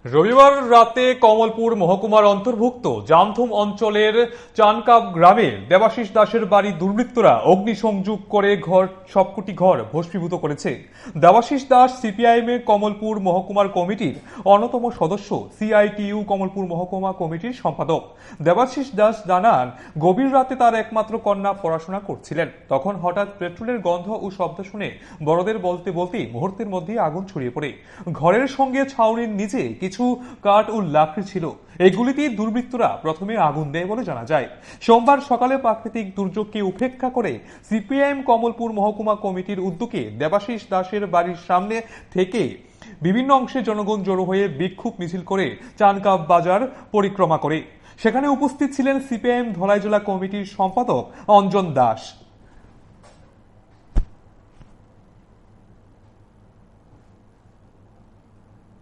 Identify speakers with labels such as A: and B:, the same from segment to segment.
A: রবিবার রাতে কমলপুর মহকুমার অন্তর্ভুক্ত জামথুম অঞ্চলের চানকাপ গ্রামের দেবাশিস দাসের বাড়ি দুর্বৃত্তরা অগ্নিসংযোগ করে সবকটি ঘর ভস্মীভূত করেছে। দেবাশিস দাস সিপিআইএম এর কমলপুর মহকুমার কমিটির অন্যতম সদস্য, সিআইটিইউ কমলপুর মহকুমা কমিটির সম্পাদক। দেবাশিস দাস জানান, গভীর রাতে তার একমাত্র কন্যা পড়াশোনা করছিলেন। তখন হঠাৎ পেট্রোলের গন্ধ ও শব্দ শুনে বড়দের বলতে বলতেই মুহূর্তের মধ্যেই আগুন ছড়িয়ে পড়ে। ঘরের সঙ্গে ছাউনির নিচে কিছু কাঠ ও লাকড়ি ছিল। এগুলিতেই দুর্বৃত্তরা প্রথমে আগুন দেয় বলে জানা যায়। সোমবার সকালে প্রাকৃতিক দুর্যোগকে উপেক্ষা করে সিপিআইএম কমলপুর মহকুমা কমিটির উদ্যোগে দেবাশিস দাসের বাড়ির সামনে থেকে বিভিন্ন অংশে জনগণ জড়ো হয়ে বিক্ষোভ মিছিল করে চানকাপ বাজার পরিক্রমা করে। সেখানে উপস্থিত ছিলেন সিপিআইএম ধলাই জেলা কমিটির সম্পাদক অঞ্জন দাস।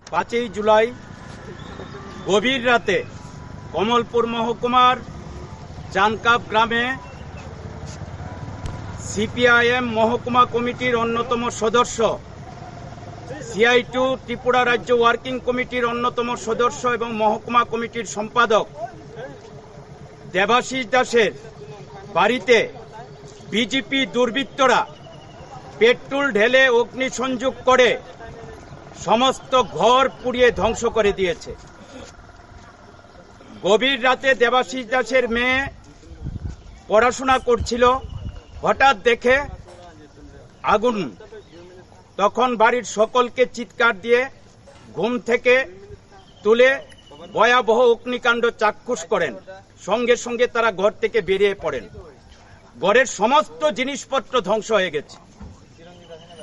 B: 5 জুলাই গভীর রাতে কমলপুর মহকুমার চানকাপ গ্রামে সিপিআইএম মহকুমা কমিটির অন্যতম সদস্য, সিআইটিইউ ত্রিপুরা রাজ্য ওয়ার্কিং কমিটির অন্যতম সদস্য এবং মহকুমা কমিটির সম্পাদক দেবাশিস দাসের বাড়িতে বিজেপি দুর্বৃত্তরা পেট্রোল ঢেলে অগ্নিসংযোগ করে সমস্ত ঘর পুড়িয়ে ধ্বংস করে দিয়েছে। গভীর রাতে দেবাশিস দাসের মেয়ে পড়াশোনা করছিল, হঠাৎ দেখে আগুন। তখন বাড়ির সকলকে চিৎকার দিয়ে ঘুম থেকে তুলে ভয়াবহ অগ্নিকাণ্ড চাক্ষুষ করেন। সঙ্গে সঙ্গে তারা ঘর থেকে বেরিয়ে পড়েন। ঘরের সমস্ত জিনিসপত্র ধ্বংস হয়ে গেছে।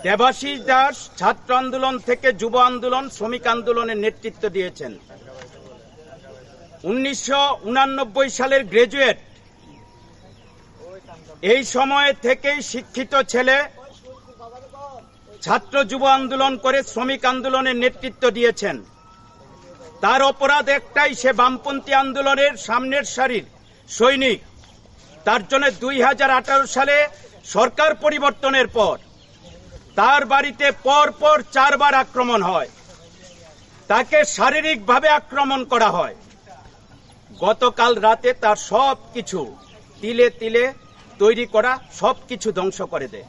B: দেবাশিস দাস ছাত্র আন্দোলন থেকে যুব আন্দোলন, শ্রমিক আন্দোলনের নেতৃত্ব দিয়েছেন। 1989 সালের গ্রাজুয়েট। এই সময় থেকেই শিক্ষিত ছেলে, ছাত্র যুব আন্দোলন করে শ্রমিক আন্দোলনের নেতৃত্ব দিয়েছেন। তার অপরাধ একটাই, সে বামপন্থী আন্দোলনের সামনের সারির সৈনিক। তার জন্য 2018 সালে সরকার পরিবর্তনের পর তার বাড়িতে পরপর 4 বার আক্রমণ হয়। তাকে শারীরিকভাবে আক্রমণ করা হয়। গতকাল রাতে তার সবকিছু তিলে তিলে তৈরি করা সবকিছু ধ্বংস করে দেয়।